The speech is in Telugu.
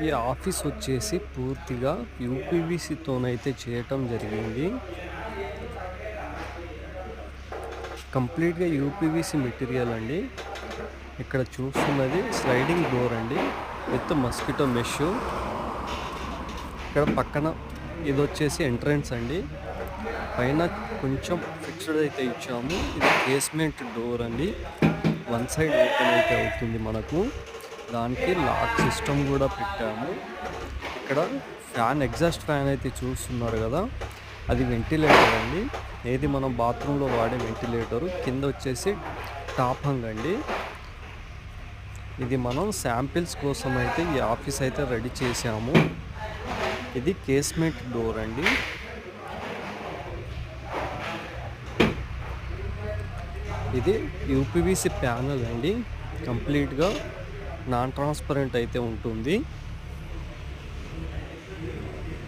ఈ ఆఫీస్ వచ్చేసి పూర్తిగా యూపీవీసీతోనైతే చేయటం జరిగింది. కంప్లీట్‌గా యూపీవీసీ మెటీరియల్ అండి. ఇక్కడ చూస్తున్నది స్లైడింగ్ డోర్ అండి విత్ మస్కిటో మెష్. ఇక్కడ పక్కన ఇదొచ్చేసి ఎంట్రన్స్ అండి. పైన కొంచెం ఫిక్స్డ్ అయితే ఇచ్చాము. ఇది కేస్‌మెంట్ డోర్ అండి. వన్ సైడ్ ఓపెన్ అయితే అవుతుంది మనకు. దానికి లాక్ సిస్టమ్ కూడా పెట్టాము. ఇక్కడ ఫ్యాన్, ఎగ్జాస్ట్ ఫ్యాన్ అయితే చూస్తున్నారు కదా, అది వెంటిలేటర్ అండి. ఏది మనం బాత్రూంలో వాడే వెంటిలేటరు. కింద వచ్చేసి టాప్ హంగ్ అండి. ఇది మనం శాంపిల్స్ కోసం అయితే ఈ ఆఫీస్ అయితే రెడీ చేసాము. ఇది కేస్మెంట్ డోర్ అండి. ఇది యూపీవీసీ ప్యానల్ అండి. కంప్లీట్‌గా నాన్ ట్రాన్స్పరెంట్ అయితే ఉంటుంది.